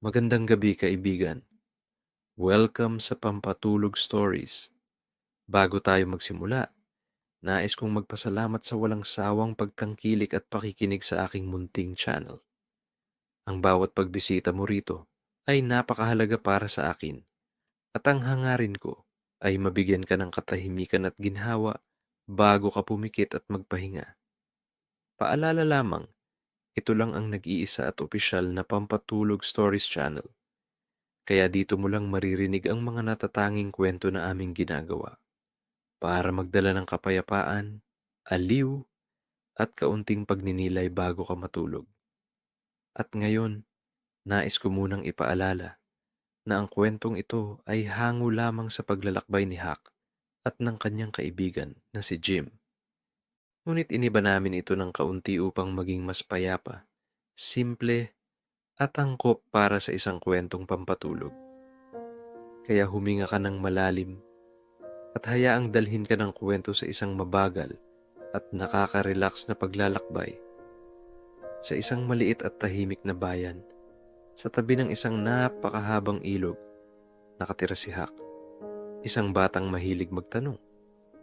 Magandang gabi, kaibigan. Welcome sa Pampatulog Stories. Bago tayo magsimula, nais kong magpasalamat sa walang sawang pagtangkilik at pakikinig sa aking munting channel. Ang bawat pagbisita mo rito ay napakahalaga para sa akin at ang hangarin ko ay mabigyan ka ng katahimikan at ginhawa bago ka pumikit at magpahinga. Paalala lamang, ito lang ang nag-iisa at opisyal na Pampatulog Stories channel. Kaya dito mo lang maririnig ang mga natatanging kwento na aming ginagawa para magdala ng kapayapaan, aliw, at kaunting pagninilay bago ka matulog. At ngayon, nais ko munang ipaalala na ang kwentong ito ay hango lamang sa paglalakbay ni Hack at ng kanyang kaibigan na si Jim. Ngunit iniba namin ito ng kaunti upang maging mas payapa, simple, at angkop para sa isang kwentong pampatulog. Kaya huminga ka ng malalim at hayaang dalhin ka ng kwento sa isang mabagal at nakaka-relax na paglalakbay sa isang maliit at tahimik na bayan. Sa tabi ng isang napakahabang ilog, nakatira si Hak, isang batang mahilig magtanong,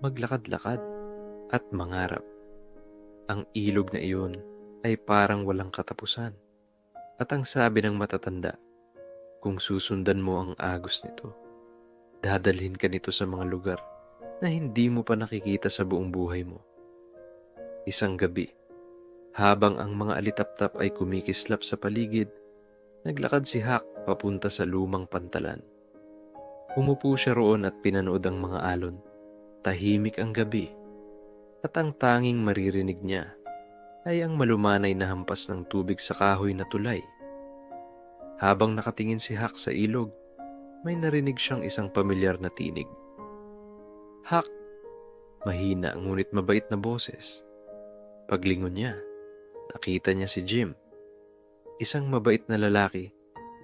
maglakad-lakad, at mangarap. Ang ilog na iyon ay parang walang katapusan. At ang sabi ng matatanda, kung susundan mo ang agos nito, dadalhin ka nito sa mga lugar na hindi mo pa nakikita sa buong buhay mo. Isang gabi, habang ang mga alitaptap ay kumikislap sa paligid, naglakad si Hak papunta sa lumang pantalan. Umupo siya roon at pinanood ang mga alon. Tahimik ang gabi, at ang tanging maririnig niya ay ang malumanay na hampas ng tubig sa kahoy na tulay. Habang nakatingin si Hak sa ilog, may narinig siyang isang pamilyar na tinig. Hak, mahina ngunit mabait na boses. Paglingon niya, nakita niya si Jim, isang mabait na lalaki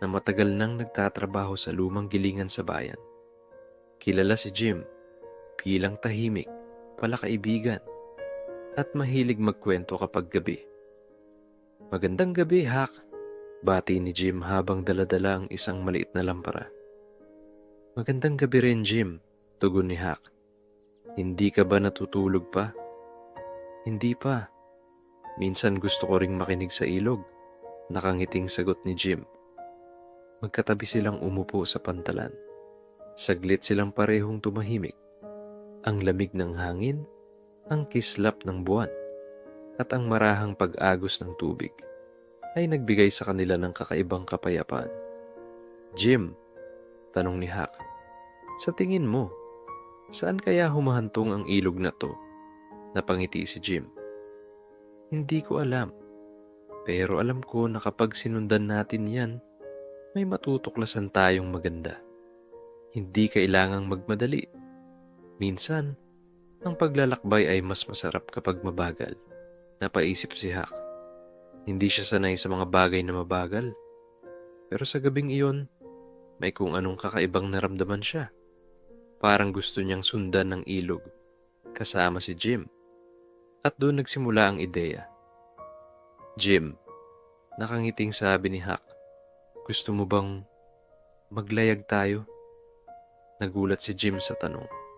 na matagal nang nagtatrabaho sa lumang gilingan sa bayan. Kilala si Jim bilang tahimik, palakaibigan, at mahilig magkwento kapag gabi. Magandang gabi, Hak, bati ni Jim habang daladala ang isang maliit na lampara. Magandang gabi rin, Jim, tugon ni Hak. Hindi ka ba natutulog pa? Hindi pa. Minsan gusto ko ring makinig sa ilog, nakangiting sagot ni Jim. Magkatabi silang umupo sa pantalan. Saglit silang parehong tumahimik. Ang lamig ng hangin, ang kislap ng buwan, at ang marahang pag-agos ng tubig ay nagbigay sa kanila ng kakaibang kapayapaan. Jim, tanong ni Hak, sa tingin mo, saan kaya humahantong ang ilog na to? Napangiti si Jim. Hindi ko alam, pero alam ko na kapag sinundan natin yan, may matutuklasan tayong maganda. Hindi kailangang magmadali. Minsan, ang paglalakbay ay mas masarap kapag mabagal. Napaisip si Hak. Hindi siya sanay sa mga bagay na mabagal. Pero sa gabing iyon, may kung anong kakaibang naramdaman siya. Parang gusto niyang sundan ng ilog, kasama si Jim. At doon nagsimula ang ideya. Jim, nakangiting sabi ni Hak, gusto mo bang maglayag tayo? Nagulat si Jim sa tanong.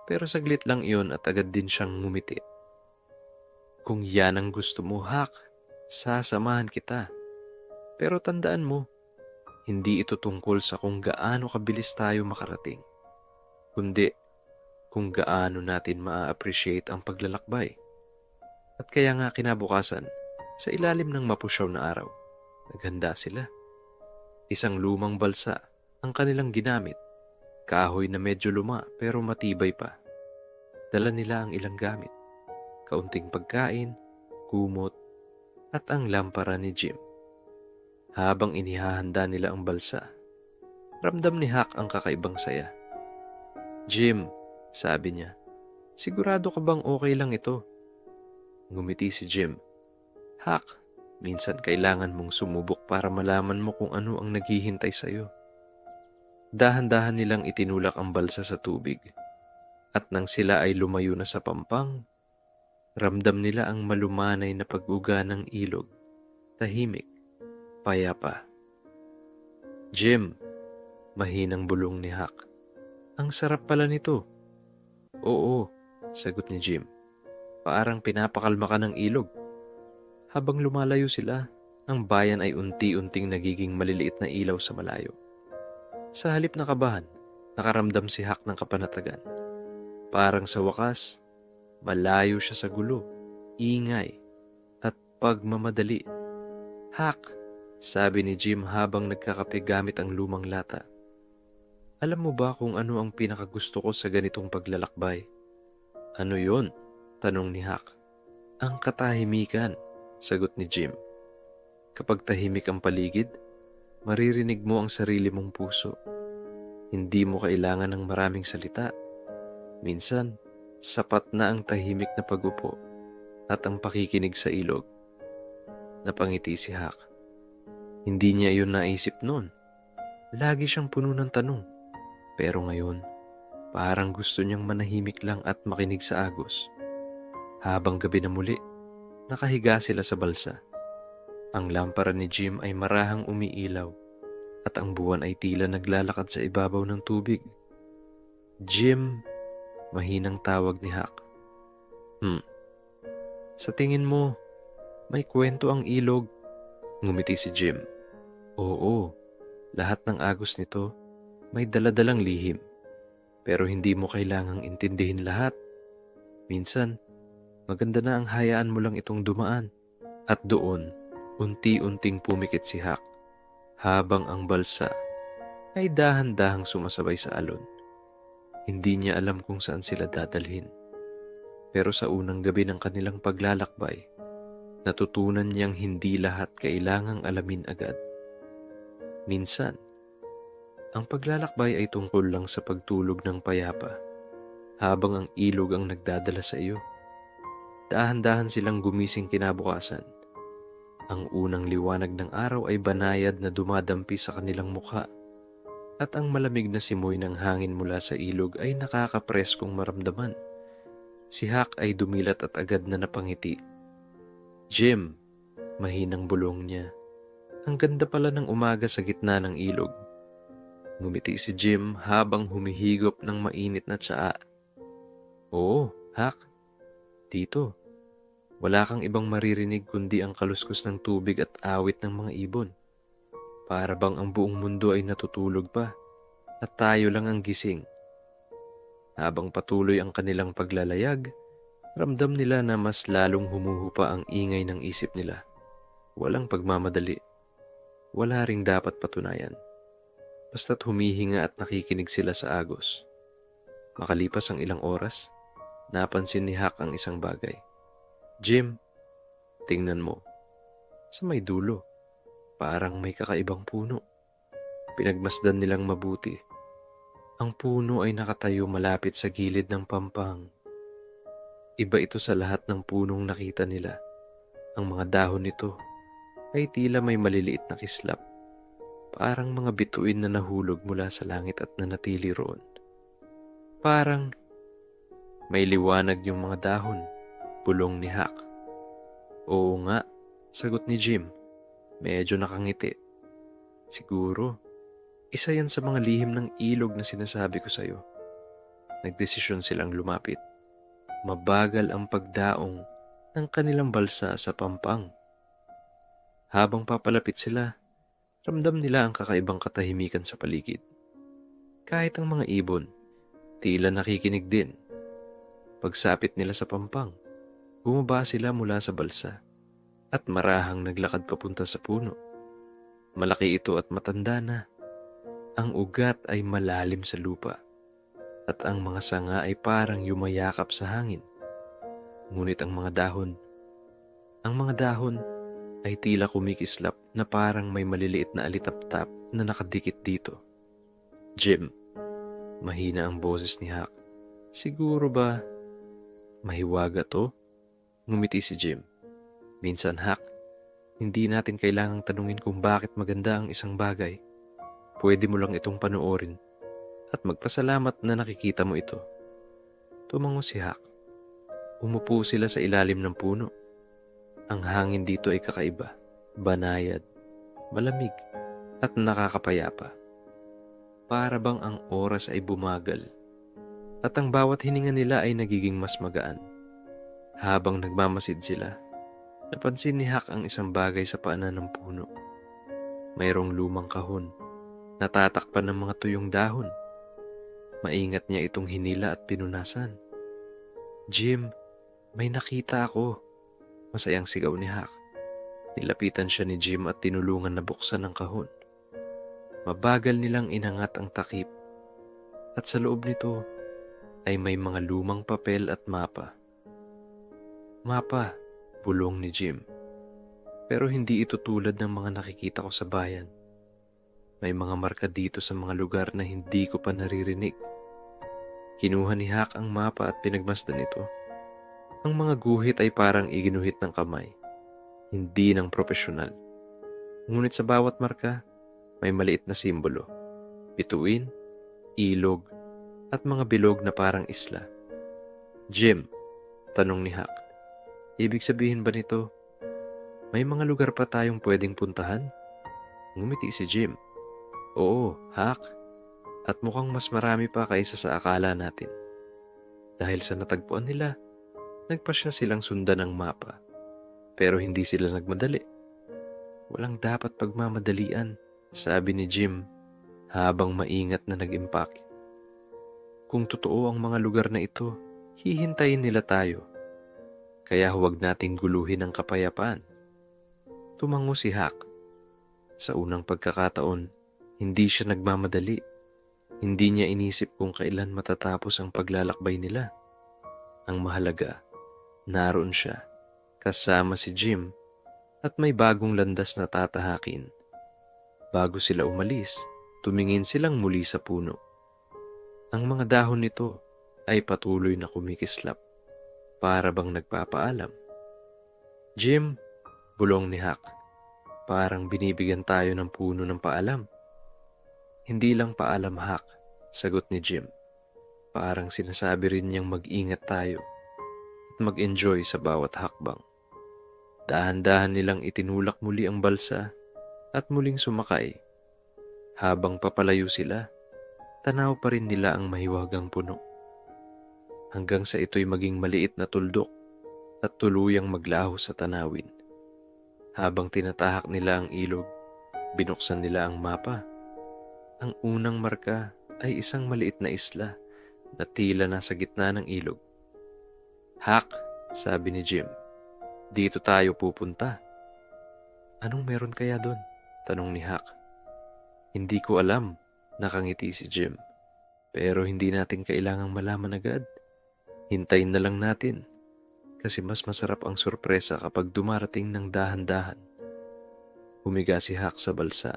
Pero saglit lang iyon at agad din siyang ngumiti. Kung yan ang gusto mo, Hak, sasamahan kita. Pero tandaan mo, hindi ito tungkol sa kung gaano kabilis tayo makarating, kundi kung gaano natin maa-appreciate ang paglalakbay. At kaya nga kinabukasan, sa ilalim ng mapusyaw na araw, naghanda sila. Isang lumang balsa ang kanilang ginamit, kahoy na medyo luma pero matibay pa. Dala nila ang ilang gamit, kaunting pagkain, kumot, at ang lampara ni Jim. Habang inihahanda nila ang balsa, ramdam ni Hak ang kakaibang saya. Jim, sabi niya, sigurado ka bang okay lang ito? Ngumiti si Jim. Hak, minsan kailangan mong sumubok para malaman mo kung ano ang naghihintay sa'yo. Dahan-dahan nilang itinulak ang balsa sa tubig. At nang sila ay lumayo na sa pampang, ramdam nila ang malumanay na pag-uga ng ilog. Tahimik, payapa. Jim, mahinang bulong ni Huck. Ang sarap pala nito. Oo, sagot ni Jim. Parang pinapakalma ka ng ilog. Habang lumalayo sila, ang bayan ay unti-unting nagiging maliliit na ilaw sa malayo. Sa halip na kabahan, nakaramdam si Huck ng kapanatagan. Parang sa wakas, malayo siya sa gulo, ingay, at pagmamadali. Huck, sabi ni Jim habang nagkakape gamit ang lumang lata. Alam mo ba kung ano ang pinakagusto ko sa ganitong paglalakbay? Ano yon? Tanong ni Huck. Ang katahimikan, sagot ni Jim. Kapag tahimik ang paligid, maririnig mo ang sarili mong puso. Hindi mo kailangan ng maraming salita. Minsan, sapat na ang tahimik na pag-upo at ang pakikinig sa ilog. Napangiti si Huck. Hindi niya iyon naisip noon. Lagi siyang puno ng tanong. Pero ngayon, parang gusto niyang manahimik lang at makinig sa agos. Habang gabi na muli, nakahiga sila sa balsa. Ang lampara ni Jim ay marahang umiilaw at ang buwan ay tila naglalakad sa ibabaw ng tubig. Jim, mahinang tawag ni Huck. Sa tingin mo, may kwento ang ilog? Ngumiti si Jim. Oo, lahat ng agos nito may daladalang lihim. Pero hindi mo kailangang intindihin lahat. Minsan, maganda na ang hayaan mo lang itong dumaan. At doon, unti-unting pumikit si Huck habang ang balsa ay dahan-dahang sumasabay sa alon. Hindi niya alam kung saan sila dadalhin. Pero sa unang gabi ng kanilang paglalakbay, natutunan niyang hindi lahat kailangang alamin agad. Minsan, ang paglalakbay ay tungkol lang sa pagtulog ng payapa habang ang ilog ang nagdadala sa iyo. Dahan-dahan silang gumising kinabukasan. Ang unang liwanag ng araw ay banayad na dumadampi sa kanilang mukha at ang malamig na simoy ng hangin mula sa ilog ay nakakapreskong maramdaman. Si Huck ay dumilat at agad na napangiti. Jim, mahinang bulong niya. Ang ganda pala ng umaga sa gitna ng ilog. Ngumiti si Jim habang humihigop ng mainit na tsaa. Oo, Huck. Dito, wala kang ibang maririnig kundi ang kaluskos ng tubig at awit ng mga ibon. Para bang ang buong mundo ay natutulog pa at tayo lang ang gising. Habang patuloy ang kanilang paglalayag, ramdam nila na mas lalong humuhupa ang ingay ng isip nila. Walang pagmamadali. Wala ring dapat patunayan. Basta't humihinga at nakikinig sila sa agos. Makalipas ang ilang oras, napansin ni Huck ang isang bagay. Jim, tingnan mo. Sa may dulo, parang may kakaibang puno. Pinagmasdan nilang mabuti. Ang puno ay nakatayo malapit sa gilid ng pampang. Iba ito sa lahat ng punong nakita nila. Ang mga dahon nito ay tila may maliliit na kislap. Parang mga bituin na nahulog mula sa langit at nanatili roon. Parang may liwanag yung mga dahon, bulong ni Huck. Oo nga, sagot ni Jim. Medyo nakangiti. Siguro, isa yan sa mga lihim ng ilog na sinasabi ko sa'yo. Nagdesisyon silang lumapit. Mabagal ang pagdaong ng kanilang balsa sa pampang. Habang papalapit sila, ramdam nila ang kakaibang katahimikan sa paligid. Kahit ang mga ibon, tila nakikinig din. Pagsapit nila sa pampang, bumaba sila mula sa balsa at marahang naglakad papunta sa puno. Malaki ito at matanda na. Ang ugat ay malalim sa lupa at ang mga sanga ay parang yumayakap sa hangin. Ngunit ang mga dahon ay tila kumikislap na parang may maliliit na alitaptap na nakadikit dito. Jim, mahina ang boses ni Huck. Siguro ba mahiwaga to? Ngumiti si Jim. Minsan, Huck, hindi natin kailangang tanungin kung bakit maganda ang isang bagay. Pwede mo lang itong panoorin at magpasalamat na nakikita mo ito. Tumango si Huck. Umupo sila sa ilalim ng puno. Ang hangin dito ay kakaiba, banayad, malamig, at nakakapayapa. Para bang ang oras ay bumagal at ang bawat hininga nila ay nagiging mas magaan. Habang nagmamasid sila, napansin ni Hak ang isang bagay sa paanan ng puno. Mayroong lumang kahon, natatakpan ng mga tuyong dahon. Maingat niya itong hinila at pinunasan. "Jim, may nakita ako," masayang sigaw ni Hak. Nilapitan siya ni Jim at tinulungan na buksan ang kahon. Mabagal nilang inangat ang takip at sa loob nito ay may mga lumang papel at mapa. "Mapa," bulong ni Jim. "Pero hindi ito tulad ng mga nakikita ko sa bayan. May mga marka dito sa mga lugar na hindi ko pa naririnig." Kinuha ni Hak ang mapa at pinagmasdan ito. Ang mga guhit ay parang iginuhit ng kamay, hindi ng profesional. Ngunit sa bawat marka, may maliit na simbolo, bituin, ilog, at mga bilog na parang isla. "Jim," tanong ni Hak, "ibig sabihin ba nito, may mga lugar pa tayong pwedeng puntahan?" Ngumiti si Jim. "Oo, Hak, at mukhang mas marami pa kaysa sa akala natin." Dahil sa natagpuan nila, nagpasya silang sundan ang mapa. Pero hindi sila nagmadali. "Walang dapat pagmamadalian," sabi ni Jim habang maingat na nag-impake. "Kung totoo ang mga lugar na ito, hihintayin nila tayo. Kaya huwag nating guluhin ang kapayapaan." Tumango si Hak. Sa unang pagkakataon, hindi siya nagmamadali. Hindi niya inisip kung kailan matatapos ang paglalakbay nila. Ang mahalaga, naroon siya, kasama si Jim, at may bagong landas na tatahakin. Bago sila umalis, tumingin silang muli sa puno. Ang mga dahon nito ay patuloy na kumikislap, para bang nagpapaalam. "Jim," bulong ni Hak, "parang binibigyan tayo ng puno ng paalam." "Hindi lang paalam, Hak," sagot ni Jim. "Parang sinasabi rin niyang mag-ingat tayo at mag-enjoy sa bawat hakbang." Dahan-dahan nilang itinulak muli ang balsa at muling sumakay. Habang papalayo sila, tanaw pa rin nila ang mahiwagang puno. Hanggang sa ito'y maging maliit na tuldok at tuluyang maglaho sa tanawin. Habang tinatahak nila ang ilog, binuksan nila ang mapa. Ang unang marka ay isang maliit na isla na tila nasa gitna ng ilog. "Hak," sabi ni Jim, "dito tayo pupunta." "Anong meron kaya doon?" tanong ni Hak. "Hindi ko alam," nakangiti si Jim. "Pero hindi natin kailangang malaman agad. Hintayin na lang natin, kasi mas masarap ang sorpresa kapag dumarating ng dahan-dahan." Humiga si Hak sa balsa,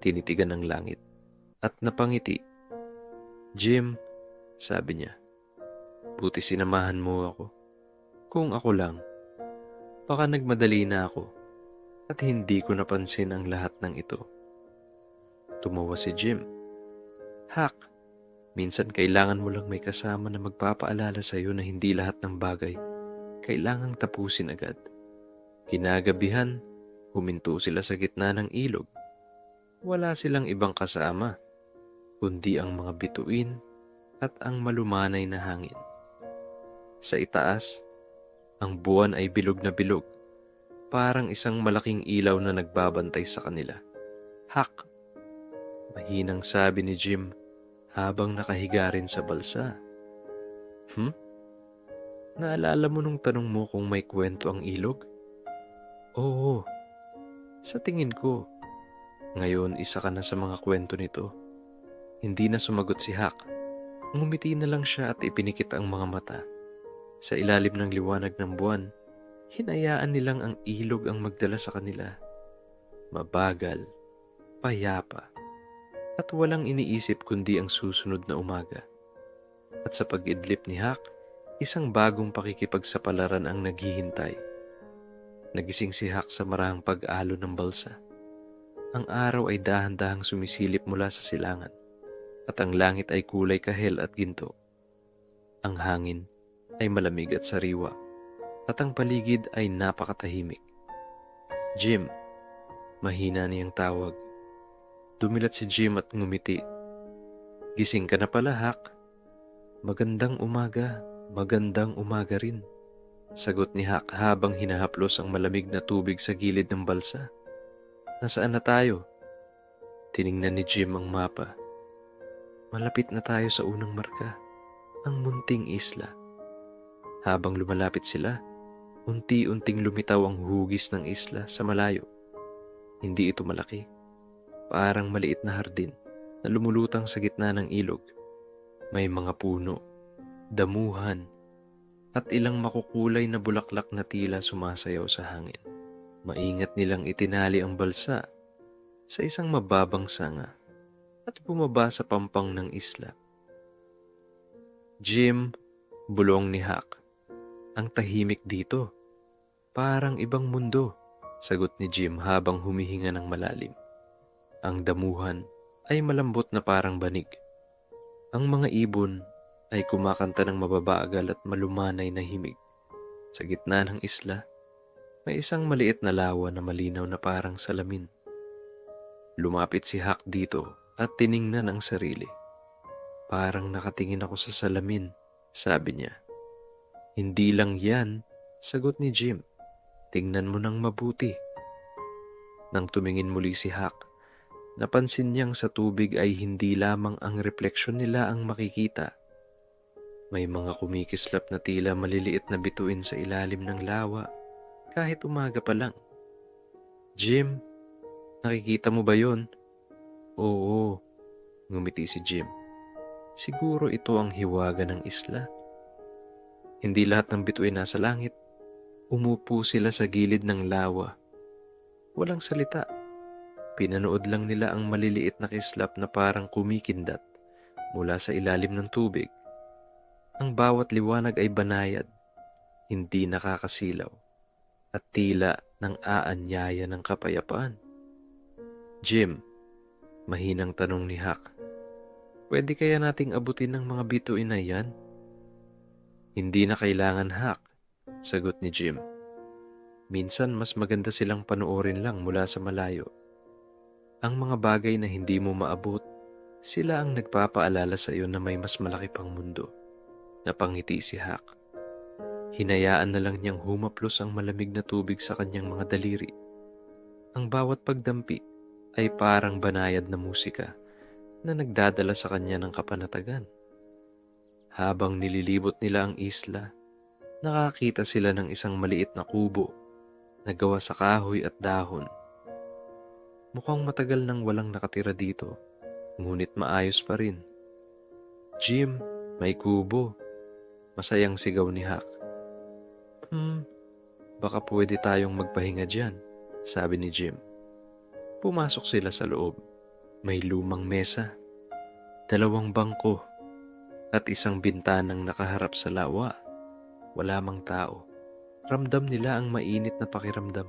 tinitigan ng langit, at napangiti. "Jim," sabi niya, "buti sinamahan mo ako. Kung ako lang, baka nagmadali na ako at hindi ko napansin ang lahat ng ito." Tumawa si Jim. "Hak, minsan kailangan mo lang may kasama na magpapaalala sa iyo na hindi lahat ng bagay kailangang tapusin agad." Kinagabihan, huminto sila sa gitna ng ilog. Wala silang ibang kasama, kundi ang mga bituin at ang malumanay na hangin. Sa itaas, ang buwan ay bilog na bilog, parang isang malaking ilaw na nagbabantay sa kanila. "Hak," mahinang sabi ni Jim habang nakahiga rin sa balsa. "Hmm? Naalala mo nung tanong mo kung may kwento ang ilog?" "Oo, sa tingin ko. Ngayon, isa ka na sa mga kwento nito." Hindi na sumagot si Hak. Ngumiti na lang siya at ipinikit ang mga mata. Sa ilalim ng liwanag ng buwan, hinayaan nilang ang ilog ang magdala sa kanila. Mabagal, payapa, at walang iniisip kundi ang susunod na umaga. At sa pag-idlip ni Hak, isang bagong pakikipagsapalaran ang naghihintay. Nagising si Hak sa marahang pag-alo ng balsa. Ang araw ay dahan-dahang sumisilip mula sa silangan, at ang langit ay kulay kahel at ginto. Ang hangin ay malamig at sariwa, at ang paligid ay napakatahimik. "Jim," mahina niyang tawag. Dumilat si Jim at ngumiti. Gising ka na pala, Hak. Magandang umaga rin. Sagot ni Hak habang hinahaplos ang malamig na tubig sa gilid ng balsa. Nasaan na tayo? Tiningnan ni Jim ang mapa. Malapit na tayo sa unang marka, ang munting isla. Habang lumalapit sila, unti-unting lumitaw ang hugis ng isla sa malayo. Hindi ito malaki. Parang maliit na hardin na lumulutang sa gitna ng ilog. May mga puno, damuhan, at ilang makukulay na bulaklak na tila sumasayaw sa hangin. Maingat nilang itinali ang balsa sa isang mababang sanga at bumaba sa pampang ng isla. Jim, bulong ni Hak. Ang tahimik dito. Parang ibang mundo, sagot ni Jim habang humihinga ng malalim. Ang damuhan ay malambot na parang banig. Ang mga ibon ay kumakanta ng mababagal at malumanay na himig. Sa gitna ng isla, may isang maliit na lawa na malinaw na parang salamin. Lumapit si Hak dito at tiningnan ang sarili. Parang nakatingin ako sa salamin, sabi niya. Hindi lang yan, sagot ni Jim. Tingnan mo nang mabuti. Nang tumingin muli si Hak, napansin niyang sa tubig ay hindi lamang ang refleksyon nila ang makikita. May mga kumikislap na tila maliliit na bituin sa ilalim ng lawa kahit umaga pa lang. Jim, nakikita mo ba yon? Oo, ngumiti si Jim. Siguro ito ang hiwaga ng isla. Hindi lahat ng bituin nasa langit. Umupo sila sa gilid ng lawa. Walang salita. Pinanood lang nila ang maliliit na kislap na parang kumikindat mula sa ilalim ng tubig. Ang bawat liwanag ay banayad, hindi nakakasilaw, at tila nang aanyaya ng kapayapaan. Jim, mahinang tanong ni Hak, pwede kaya nating abutin ng mga bituin na yan? Hindi na kailangan, Hak, sagot ni Jim. Minsan mas maganda silang panoorin lang mula sa malayo. Ang mga bagay na hindi mo maabot, sila ang nagpapaalala sa iyo na may mas malaki pang mundo. Napangiti si Hak. Hinayaan na lang niyang humaplos ang malamig na tubig sa kanyang mga daliri. Ang bawat pagdampi ay parang banayad na musika na nagdadala sa kanya ng kapanatagan. Habang nililibot nila ang isla, nakakita sila ng isang maliit na kubo na gawa sa kahoy at dahon. Mukhang matagal nang walang nakatira dito, ngunit maayos pa rin. Jim, may kubo. Masayang sigaw ni Hak. Baka pwede tayong magpahinga dyan, sabi ni Jim. Pumasok sila sa loob. May lumang mesa, 2 bangko, at isang bintanang nakaharap sa lawa. Wala mang tao. Ramdam nila ang mainit na pakiramdam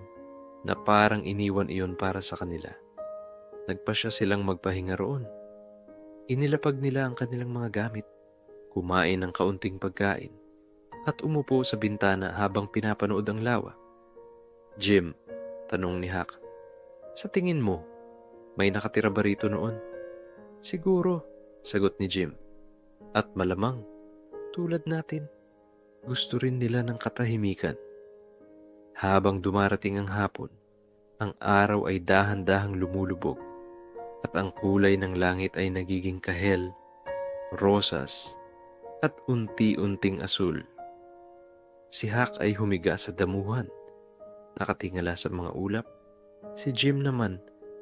na parang iniwan iyon para sa kanila. Nagpasya silang magpahinga roon. Inilapag nila ang kanilang mga gamit, kumain ng kaunting pagkain, at umupo sa bintana habang pinapanood ang lawa. Jim, tanong ni Hak, sa tingin mo, may nakatira ba rito noon? Siguro, sagot ni Jim. At malamang, tulad natin, gusto rin nila ng katahimikan. Habang dumarating ang hapon, ang araw ay dahan-dahang lumulubog at ang kulay ng langit ay nagiging kahel, rosas, at unti-unting asul. Si Hak ay humiga sa damuhan, nakatingala sa mga ulap. Si Jim naman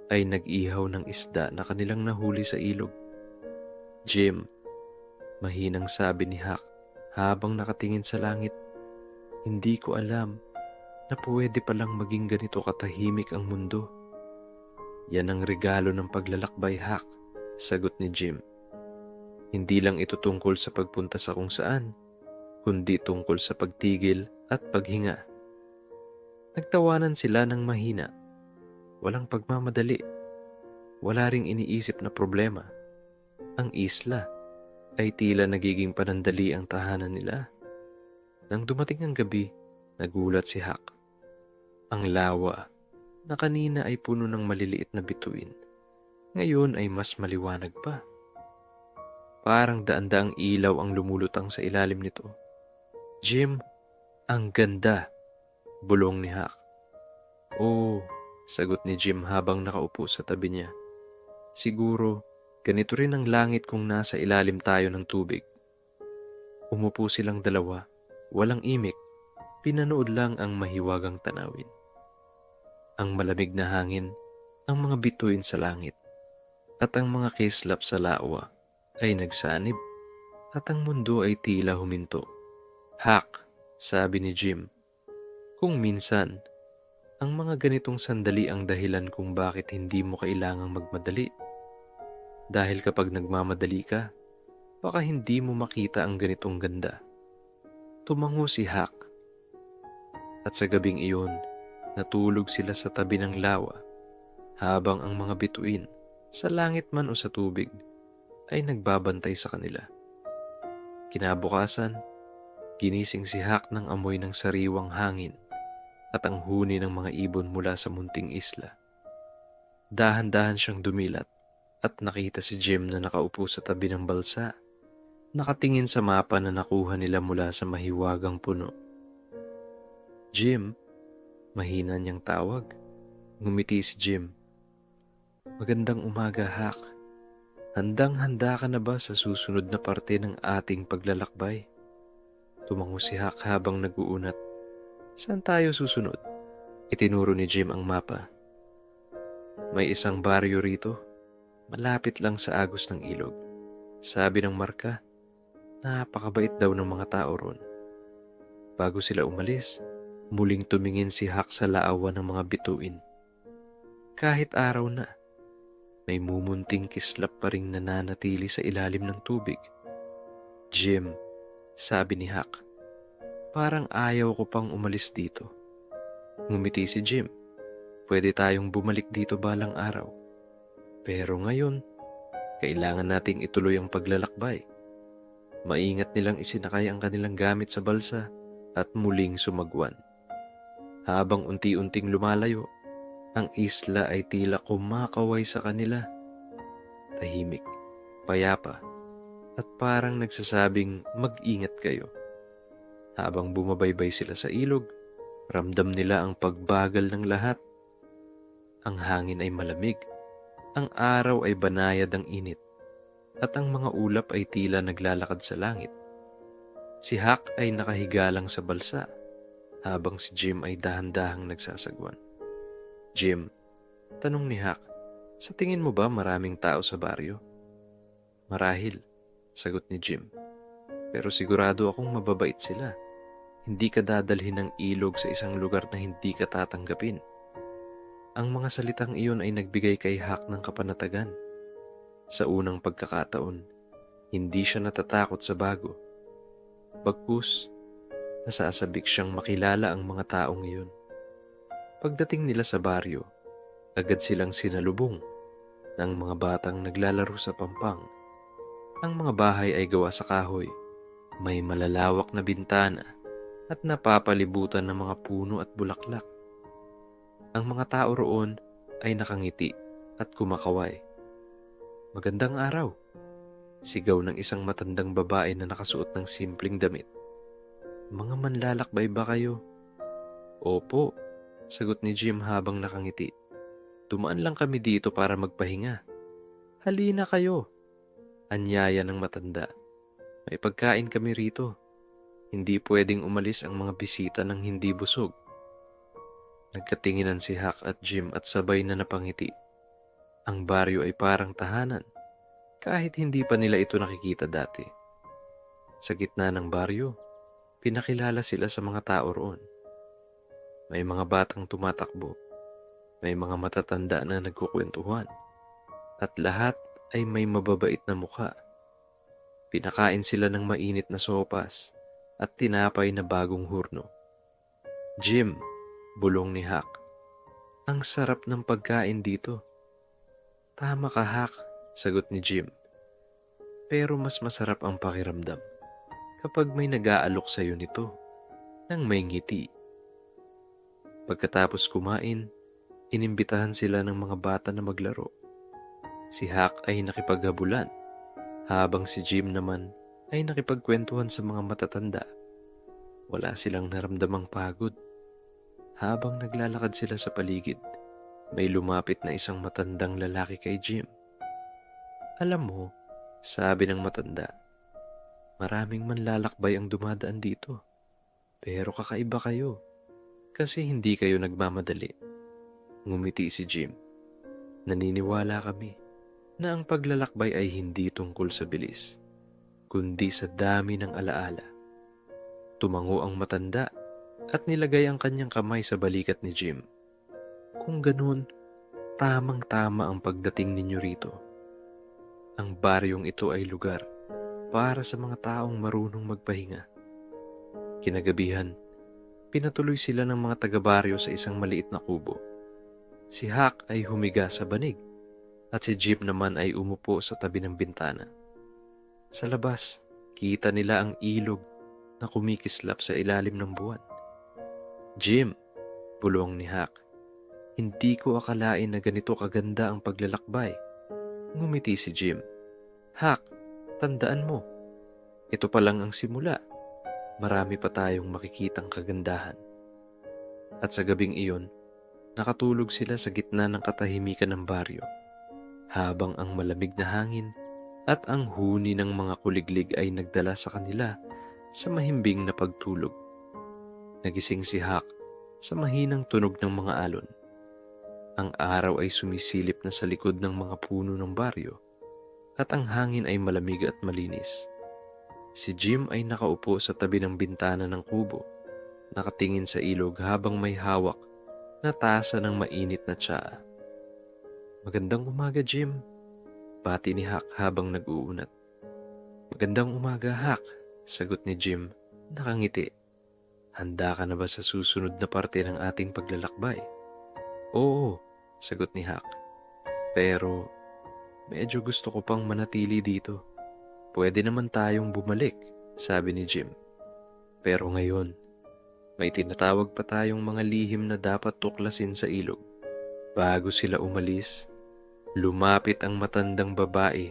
ay nag-ihaw ng isda na kanilang nahuli sa ilog. Jim, mahinang sabi ni Hak habang nakatingin sa langit, hindi ko alam na pwede palang maging ganito katahimik ang mundo. Yan ang regalo ng paglalakbay, Hak, sagot ni Jim. Hindi lang ito tungkol sa pagpunta sa kung saan, kundi tungkol sa pagtigil at paghinga. Nagtawanan sila ng mahina. Walang pagmamadali. Wala ring iniisip na problema. Ang isla ay tila nagiging panandali ang tahanan nila. Nang dumating ang gabi, nagulat si Hak. Ang lawa na kanina ay puno ng maliliit na bituin Ngayon ay mas maliwanag pa. Parang daan-daang ilaw ang lumulutang sa ilalim nito. Jim, ang ganda, bulong ni Hak. Oo, sagot ni Jim habang nakaupo sa tabi niya. Siguro, ganito rin ang langit kung nasa ilalim tayo ng tubig. Umupo silang dalawa, walang imik, pinanood lang ang mahiwagang tanawin. Ang malamig na hangin, ang mga bituin sa langit, at ang mga kislap sa lawa ay nagsanib, at ang mundo ay tila huminto. Hak, sabi ni Jim, kung minsan, ang mga ganitong sandali ang dahilan kung bakit hindi mo kailangang magmadali. Dahil kapag nagmamadali ka, baka hindi mo makita ang ganitong ganda. Tumango si Hak. At sa gabing iyon, natulog sila sa tabi ng lawa habang ang mga bituin, sa langit man o sa tubig, ay nagbabantay sa kanila. Kinabukasan, ginising si Hak ng amoy ng sariwang hangin at ang huni ng mga ibon mula sa munting isla. Dahan-dahan siyang dumilat at nakita si Jim na nakaupo sa tabi ng balsa, nakatingin sa mapa na nakuha nila mula sa mahiwagang puno. Jim, mahina niyang tawag. Ngumiti si Jim. Magandang umaga, Hak. Handang-handa ka na ba sa susunod na parte ng ating paglalakbay? Tumango si Hak habang nag-uunat. Saan tayo susunod? Itinuro ni Jim ang mapa. May isang baryo rito, malapit lang sa agos ng ilog. Sabi ng marka, napakabait daw ng mga tao ron. Bago sila umalis, muling tumingin si Hak sa laawan ng mga bituin. Kahit araw na, may mumunting kislap pa ring nananatili sa ilalim ng tubig. Jim, sabi ni Hak, parang ayaw ko pang umalis dito. Ngumiti si Jim. Pwede tayong bumalik dito balang araw. Pero ngayon, kailangan nating ituloy ang paglalakbay. Maingat nilang isinakay ang kanilang gamit sa balsa at muling sumagwan. Habang unti-unting lumalayo, ang isla ay tila kumakaway sa kanila. Tahimik, payapa, at parang nagsasabing mag-ingat kayo. Habang bumabaybay sila sa ilog, ramdam nila ang pagbagal ng lahat. Ang hangin ay malamig, ang araw ay banayad ang init, at ang mga ulap ay tila naglalakad sa langit. Si Hak ay nakahiga lang sa balsa, habang si Jim ay dahan-dahang nagsasagwan. Jim, tanong ni Hak, sa tingin mo ba maraming tao sa baryo? Marahil, sagot ni Jim. Pero sigurado akong mababait sila. Hindi ka dadalhin ng ilog sa isang lugar na hindi ka tatanggapin. Ang mga salitang iyon ay nagbigay kay Hak ng kapanatagan. Sa unang pagkakataon, hindi siya natatakot sa bago. Bagkus, nasasabik siyang makilala ang mga taong iyon. Pagdating nila sa baryo, agad silang sinalubong ng mga batang naglalaro sa pampang. Ang mga bahay ay gawa sa kahoy, may malalawak na bintana at napapalibutan ng mga puno at bulaklak. Ang mga tao roon ay nakangiti at kumakaway. Magandang araw, sigaw ng isang matandang babae na nakasuot ng simpleng damit. Mga manlalakbay ba kayo? Opo, sagot ni Jim habang nakangiti. Dumaan lang kami dito para magpahinga. Halina kayo, anyaya ng matanda. May pagkain kami rito. Hindi pwedeng umalis ang mga bisita ng hindi busog. Nagkatinginan si Hak at Jim at sabay na napangiti. Ang baryo ay parang tahanan, kahit hindi pa nila ito nakikita dati. Sa gitna ng baryo, pinakilala sila sa mga tao roon. May mga batang tumatakbo, may mga matatanda na nagkukwentuhan, at lahat ay may mababait na mukha. Pinakain sila ng mainit na sopas at tinapay na bagong hurno. Jim, bulong ni Hak, ang sarap ng pagkain dito. Tama ka, Hak, sagot ni Jim. Pero mas masarap ang pakiramdam kapag may nag-aalok sa iyo nito nang may ngiti. Pagkatapos kumain, inimbitahan sila ng mga bata na maglaro. Si Hak ay nakipaghabulan, habang si Jim naman ay nakipagkwentuhan sa mga matatanda. Wala silang naramdamang pagod. Habang naglalakad sila sa paligid, may lumapit na isang matandang lalaki kay Jim. "Alam mo," sabi ng matanda, "maraming manlalakbay ang dumadaan dito. Pero kakaiba kayo, kasi hindi kayo nagmamadali." Ngumiti si Jim. "Naniniwala kami na ang paglalakbay ay hindi tungkol sa bilis, kundi sa dami ng alaala." Tumango ang matanda at nilagay ang kanyang kamay sa balikat ni Jim. "Kung ganun, tamang-tama ang pagdating ninyo rito. Ang baryong ito ay lugar para sa mga taong marunong magpahinga." Kinagabihan, pinatuloy sila ng mga taga-baryo sa isang maliit na kubo. Si Hak ay humiga sa banig at si Jim naman ay umupo sa tabi ng bintana. Sa labas, kita nila ang ilog na kumikislap sa ilalim ng buwan. "Jim," bulong ni Hak, "hindi ko akalain na ganito kaganda ang paglalakbay." Ngumiti si Jim. "Hak, tandaan mo, ito pa lang ang simula. Marami pa tayong makikitang kagandahan." At sa gabing iyon, nakatulog sila sa gitna ng katahimikan ng baryo, habang ang malamig na hangin at ang huni ng mga kuliglig ay nagdala sa kanila sa mahimbing na pagtulog. Nagising si Hak sa mahinang tunog ng mga alon. Ang araw ay sumisilip na sa likod ng mga puno ng baryo at ang hangin ay malamig at malinis. Si Jim ay nakaupo sa tabi ng bintana ng kubo, nakatingin sa ilog habang may hawak na tasa ng mainit na tsaa. "Magandang umaga, Jim," bati ni Hak habang nag-uunat. "Magandang umaga, Hak," sagot ni Jim, nakangiti. "Handa ka na ba sa susunod na parte ng ating paglalakbay?" "Oo," sagot ni Hak. "Pero medyo gusto ko pang manatili dito. Pwede naman tayong bumalik," sabi ni Jim. "Pero ngayon, may tinatawag pa tayong mga lihim na dapat tuklasin sa ilog." Bago sila umalis, lumapit ang matandang babae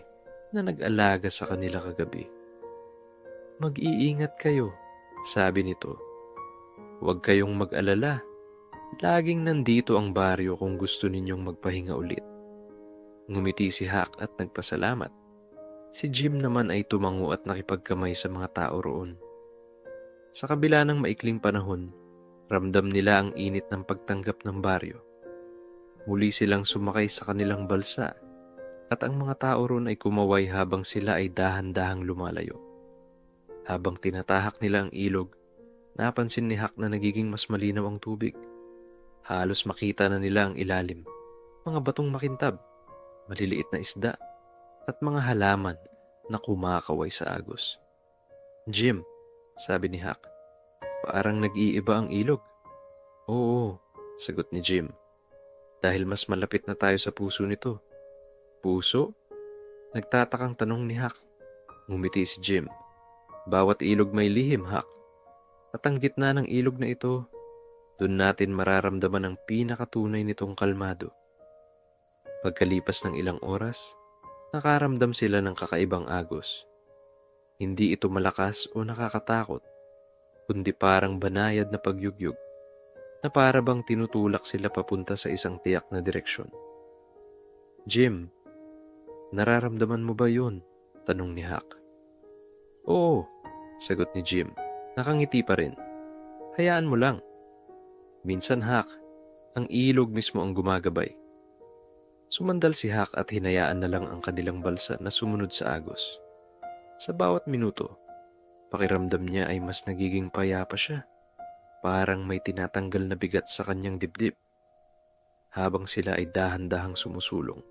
na nag-alaga sa kanila kagabi. "Mag-iingat kayo," sabi nito. "Huwag kayong mag-alala. Laging nandito ang baryo kung gusto ninyong magpahinga ulit." Ngumiti si Hak at nagpasalamat. Si Jim naman ay tumango at nakipagkamay sa mga tao roon. Sa kabila ng maikling panahon, ramdam nila ang init ng pagtanggap ng baryo. Muli silang sumakay sa kanilang balsa at ang mga tao roon ay kumaway habang sila ay dahan-dahang lumalayo. Habang tinatahak nila ang ilog, napansin ni Hak na nagiging mas malinaw ang tubig. Halos makita na nila ang ilalim, mga batong makintab, maliliit na isda, at mga halaman na kumakaway sa agos. "Jim," sabi ni Hak, "parang nag-iiba ang ilog." "Oo," sagot ni Jim, "dahil mas malapit na tayo sa puso nito." "Puso?" nagtatakang tanong ni Hak. Ngumiti si Jim. "Bawat ilog may lihim, Hak. At ang gitna ng ilog na ito, doon natin mararamdaman ang pinakatunay nitong kalmado." Pagkalipas ng ilang oras, nakaramdam sila ng kakaibang agos. Hindi ito malakas o nakakatakot, kundi parang banayad na pagyugyug na para bang tinutulak sila papunta sa isang tiyak na direksyon. "Jim, nararamdaman mo ba yun?" tanong ni Hak. "Oo," sagot ni Jim. Nakangiti pa rin. "Hayaan mo lang. Minsan, Hak, ang ilog mismo ang gumagabay." Sumandal si Hak at hinayaan na lang ang kanilang balsa na sumunod sa agos. Sa bawat minuto, pakiramdam niya ay mas nagiging payapa siya. Parang may tinatanggal na bigat sa kanyang dibdib. Habang sila ay dahan-dahang sumusulong,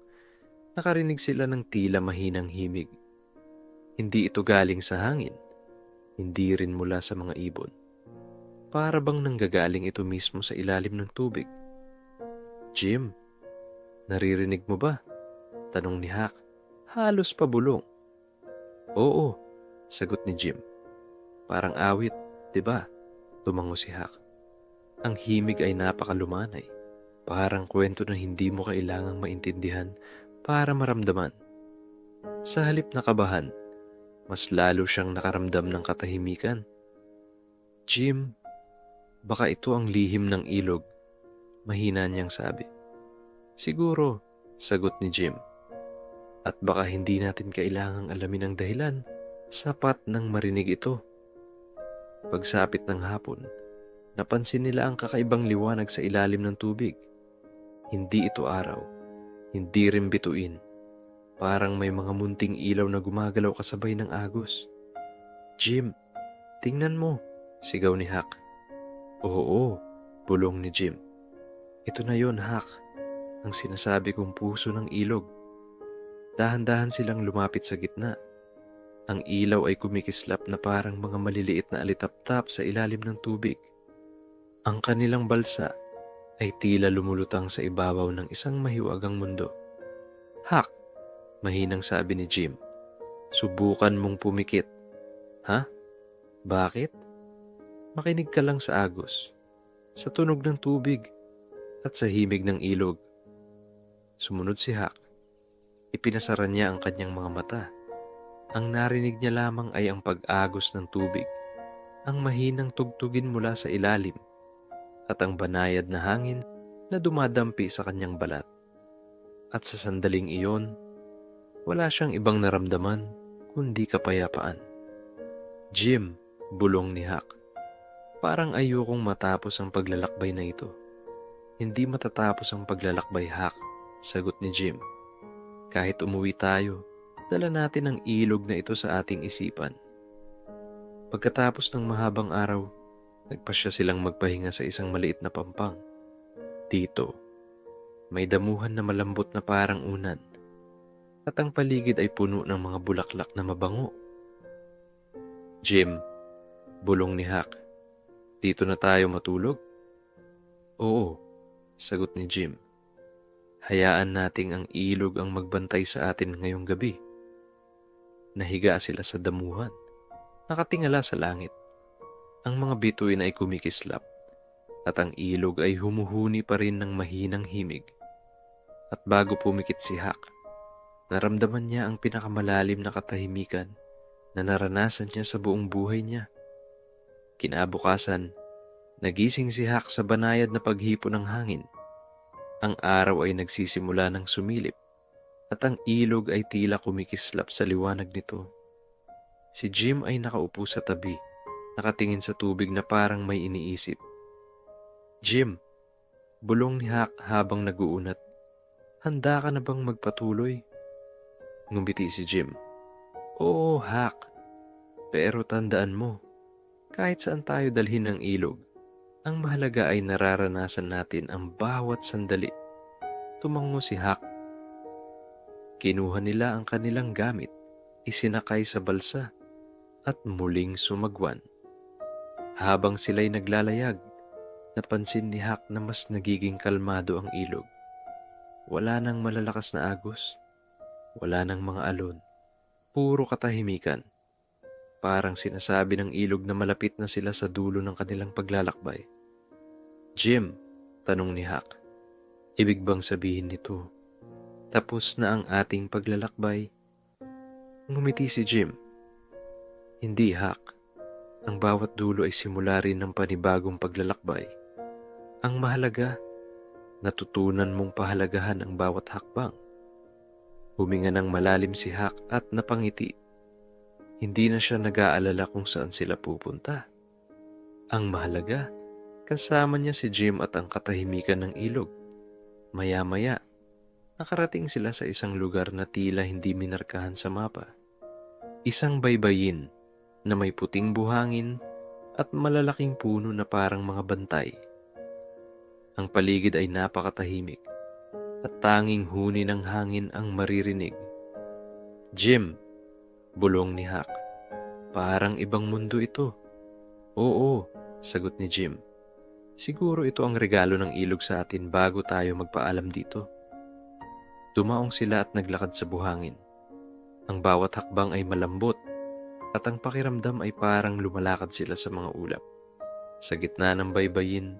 nakarinig sila ng tila mahinang himig. Hindi ito galing sa hangin, hindi rin mula sa mga ibon. Para bang nanggagaling ito mismo sa ilalim ng tubig. "Jim, naririnig mo ba?" tanong ni Hak, halos pabulong. "Oo," sagot ni Jim. "Parang awit, 'di ba?" Tumango si Hak. Ang himig ay napakalumanay. Parang kwento na hindi mo kailangang maintindihan para maramdaman. Sa halip na kabahan, mas lalo siyang nakaramdam ng katahimikan. Jim, baka ito ang lihim ng ilog, mahina niyang sabi. Siguro, sagot ni Jim. At baka hindi natin kailangang alamin ang dahilan, sapat nang marinig ito. Pagsapit ng hapon, napansin nila ang kakaibang liwanag sa ilalim ng tubig. Hindi ito araw, hindi rin bituin. Parang may mga munting ilaw na gumagalaw kasabay ng agos. Jim, tingnan mo, sigaw ni Huck. Oo, bulong ni Jim. Ito na yon, Huck, ang sinasabi kong puso ng ilog. Dahan-dahan silang lumapit sa gitna. Ang ilaw ay kumikislap na parang mga maliliit na alitaptap sa ilalim ng tubig. Ang kanilang balsa ay tila lumulutang sa ibabaw ng isang mahiwagang mundo. Huck, mahinang sabi ni Jim, subukan mong pumikit. Ha? Bakit? Makinig ka lang sa agos, sa tunog ng tubig, at sa himig ng ilog. Sumunod si Huck. Ipinasara niya ang kanyang mga mata. Ang narinig niya lamang ay ang pag-agos ng tubig, ang mahinang tugtugin mula sa ilalim, at ang banayad na hangin na dumadampi sa kanyang balat. At sa sandaling iyon, wala siyang ibang naramdaman kundi kapayapaan. Jim, bulong ni Huck. Parang ayokong matapos ang paglalakbay na ito. Hindi matatapos ang paglalakbay, Huck, sagot ni Jim. Kahit umuwi tayo, dala natin ang ilog na ito sa ating isipan. Pagkatapos ng mahabang araw, nagpasya silang magpahinga sa isang maliit na pampang. Dito, may damuhan na malambot na parang unan, at ang paligid ay puno ng mga bulaklak na mabango. Jim, bulong ni Huck, dito na tayo matulog? Oo, sagot ni Jim. Hayaan nating ang ilog ang magbantay sa atin ngayong gabi. Nahiga sila sa damuhan, nakatingala sa langit. Ang mga bituin ay kumikislap, at ang ilog ay humuhuni pa rin ng mahinang himig. At bago pumikit si Huck, naramdaman niya ang pinakamalalim na katahimikan na naranasan niya sa buong buhay niya. Kinabukasan, nagising si Huck sa banayad na paghipo ng hangin. Ang araw ay nagsisimula ng sumilip, at ang ilog ay tila kumikislap sa liwanag nito. Si Jim ay nakaupo sa tabi, nakatingin sa tubig na parang may iniisip. Jim, bulong ni Huck habang naguunat, handa ka na bang magpatuloy? Ngumiti si Jim. Oo, Huck, pero tandaan mo, kahit saan tayo dalhin ng ilog, ang mahalaga ay nararanasan natin ang bawat sandali. Tumango si Huck. Kinuha nila ang kanilang gamit, isinakay sa balsa, at muling sumagwan. Habang sila'y naglalayag, napansin ni Huck na mas nagiging kalmado ang ilog. Wala nang malalakas na agos, wala nang mga alon, puro katahimikan. Parang sinasabi ng ilog na malapit na sila sa dulo ng kanilang paglalakbay. Jim, tanong ni Huck, ibig bang sabihin nito, tapos na ang ating paglalakbay? Ngumiti si Jim. Hindi, Huck. Ang bawat dulo ay simula rin ng panibagong paglalakbay. Ang mahalaga, natutunan mong pahalagahan ang bawat hakbang. Huminga ng malalim si Huck at napangiti. Hindi na siya nag-aalala kung saan sila pupunta. Ang mahalaga, kasama niya si Jim at ang katahimikan ng ilog. Maya-maya, nakarating sila sa isang lugar na tila hindi minarkahan sa mapa. Isang baybayin na may puting buhangin at malalaking puno na parang mga bantay. Ang paligid ay napakatahimik at tanging huni ng hangin ang maririnig. Jim, bulong ni Huck, parang ibang mundo ito. Oo, sagot ni Jim. Siguro ito ang regalo ng ilog sa atin bago tayo magpaalam dito. Dumaong sila at naglakad sa buhangin. Ang bawat hakbang ay malambot at ang pakiramdam ay parang lumalakad sila sa mga ulap. Sa gitna ng baybayin,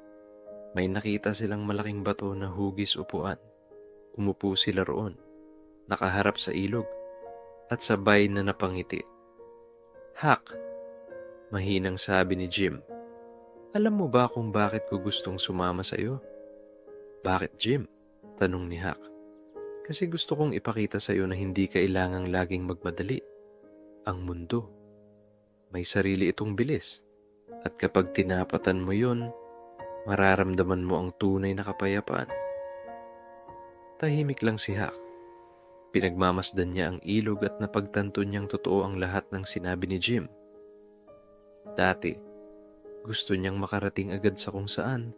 may nakita silang malaking bato na hugis upuan. Umupo sila roon. nakaharap sa ilog, at sabay na napangiti. "Hak," mahinang sabi ni Jim. "Alam mo ba kung bakit ko gustong sumama sa iyo?" "Bakit, Jim?" tanong ni Hak. "Kasi gusto kong ipakita sa iyo na hindi kailangang laging magmadali. Ang mundo, may sarili itong bilis. At kapag tinapatan mo yon, mararamdaman mo ang tunay na kapayapaan." Tahimik lang si Hak. Pinagmamasdan niya ang ilog at napagtanto niyang totoo ang lahat ng sinabi ni Jim. Dati, gusto niyang makarating agad sa kung saan.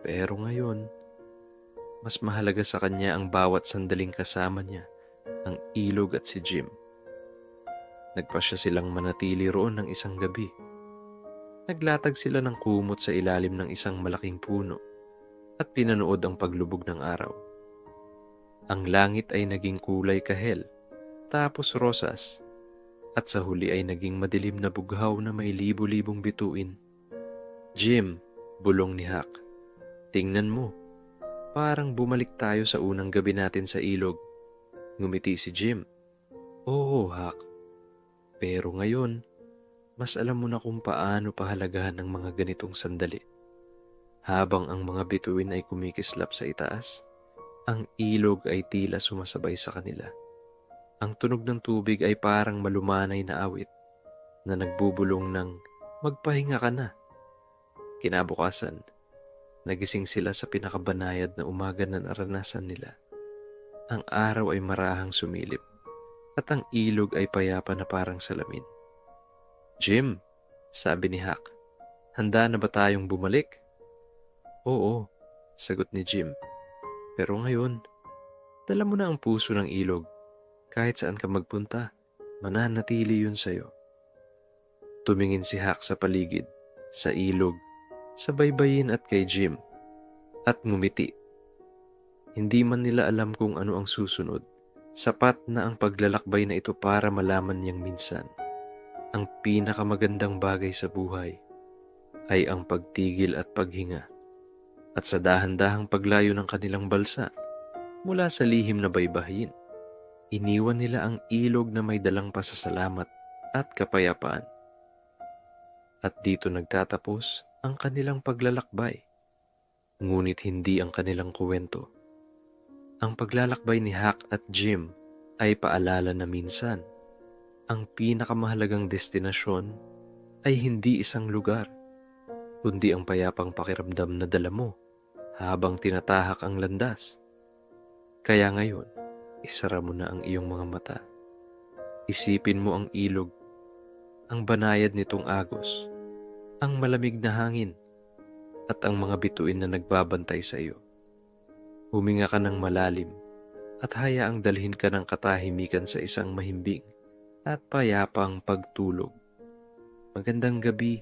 Pero ngayon, mas mahalaga sa kanya ang bawat sandaling kasama niya, ang ilog at si Jim. Nagpasya silang manatili roon ng isang gabi. Naglatag sila ng kumot sa ilalim ng isang malaking puno at pinanood ang paglubog ng araw. Ang langit ay naging kulay kahel, tapos rosas, at sa huli ay naging madilim na bughaw na may libo-libong bituin. "Jim," bulong ni Hak, "tingnan mo, parang bumalik tayo sa unang gabi natin sa ilog." Ngumiti si Jim. "Oo, Hak, pero ngayon, mas alam mo na kung paano pahalagahan ng mga ganitong sandali." Habang ang mga bituin ay kumikislap sa itaas, ang ilog ay tila sumasabay sa kanila. Ang tunog ng tubig ay parang malumanay na awit na nagbubulong ng "Magpahinga ka na." Kinabukasan, nagising sila sa pinakabanayad na umaga na naranasan nila. Ang araw ay marahang sumilip at ang ilog ay payapa na parang salamin. "Jim," sabi ni Hak, "handa na ba tayong bumalik?" "Oo," sagot ni Jim. "Pero ngayon, dala mo na ang puso ng ilog. Kahit saan ka magpunta, mananatili yun sa'yo." Tumingin si Hak sa paligid, sa ilog, sa baybayin at kay Jim, at ngumiti. Hindi man nila alam kung ano ang susunod. Sapat na ang paglalakbay na ito para malaman niyang minsan, ang pinakamagandang bagay sa buhay ay ang pagtigil at paghinga. At sa dahan-dahang paglayo ng kanilang balsa mula sa lihim na baybayin, iniwan nila ang ilog na may dalang pasasalamat at kapayapaan. At dito nagtatapos ang kanilang paglalakbay. Ngunit hindi ang kanilang kuwento. Ang paglalakbay ni Hak at Jim ay paalala na minsan, ang pinakamahalagang destinasyon ay hindi isang lugar, kundi ang payapang pakiramdam na dala mo habang tinatahak ang landas. Kaya ngayon, isara mo na ang iyong mga mata. Isipin mo ang ilog, ang banayad nitong agos, ang malamig na hangin, at ang mga bituin na nagbabantay sa iyo. Huminga ka ng malalim at hayaang dalhin ka ng katahimikan sa isang mahimbing at payapang pagtulog. Magandang gabi.